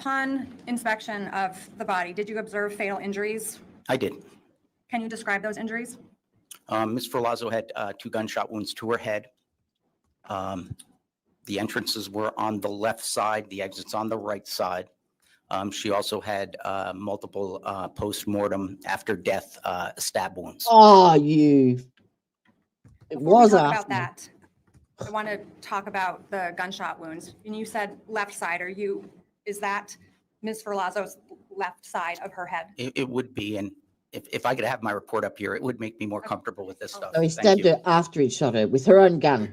Upon inspection of the body, did you observe fatal injuries? I did. Can you describe those injuries? Ms. Ferlazzo had 2 gunshot wounds to her head. The entrances were on the left side, the exits on the right side. She also had multiple post-mortem after death stab wounds. Oh, you. It Before was we talk after. about that, I want to talk about the gunshot wounds. And you said left side. Is that Ms. Ferlazzo's left side of her head? It would be, and if I could have my report up here, it would make me more comfortable with this stuff. So he Thank stabbed you. her after he shot her with her own gun.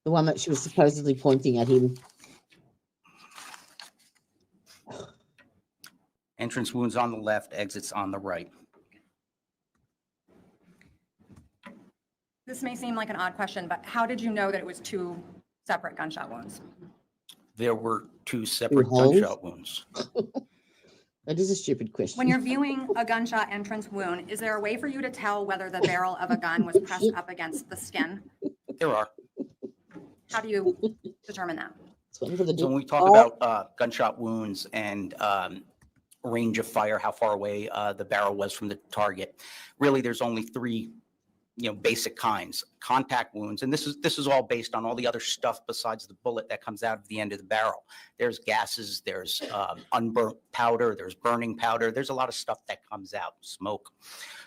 The one that she was supposedly pointing at him. Entrance wounds on the left, exits on the right. This may seem like an odd question, but how did you know that it was 2 separate gunshot wounds? There were 2 separate holes? gunshot wounds. That is a stupid question. When you're viewing a gunshot entrance wound, is there a way for you to tell whether the barrel of a gun was pressed up against the skin? There are. How do you determine that? It's one for the So when we talk Oh. about gunshot wounds and range of fire, how far away the barrel was from the target, really there's only 3, basic kinds. Contact wounds, and this is all based on all the other stuff besides the bullet that comes out of the end of the barrel. There's gases, there's unburnt powder, there's burning powder, there's a lot of stuff that comes out, smoke.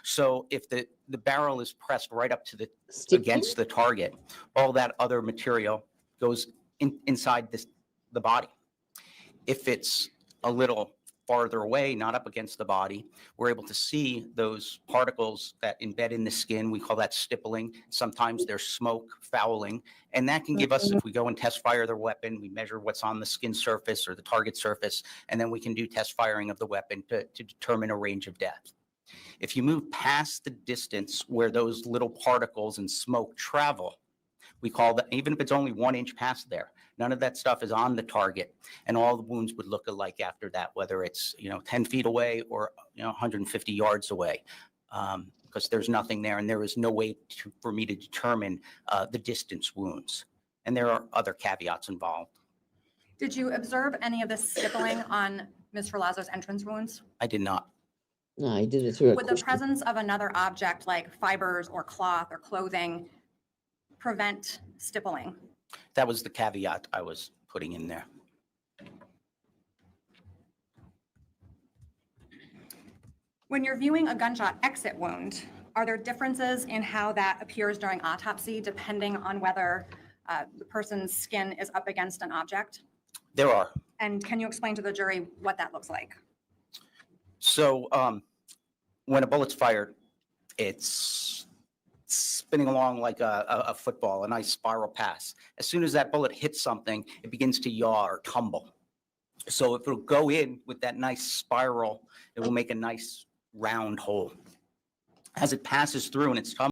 So if the barrel is pressed right up to against the target, all that other material goes inside the body. If it's a little farther away, not up against the body, we're able to see those particles that embed in the skin. We call that stippling. Sometimes there's smoke, fouling, and that can give us, if we go and test fire the weapon, we measure what's on the skin surface or the target surface, and then we can do test firing of the weapon to determine a range of death. If you move past the distance where those little particles and smoke travel, we call that, even if it's only 1 inch past there, none of that stuff is on the target, and all the wounds would look alike after that, whether it's 10 feet away or 150 yards away, because there's nothing there, and there is no way for me to determine the distance wounds. And there are other caveats involved. Did you observe any of the stippling on Ms. Ferlazzo's entrance wounds? I did not. No, he did it through a Would the question. presence of another object like fibers or cloth or clothing prevent stippling? That was the caveat I was putting in there. When you're viewing a gunshot exit wound, are there differences in how that appears during autopsy depending on whether the person's skin is up against an object? There are. And can you explain to the jury what that looks like? So when a bullet's fired, it's spinning along like a football, a nice spiral pass. As soon as that bullet hits something, it begins to yaw or tumble. So if it'll go in with that nice spiral, it will make a nice round hole. As it passes through and it's tumbling,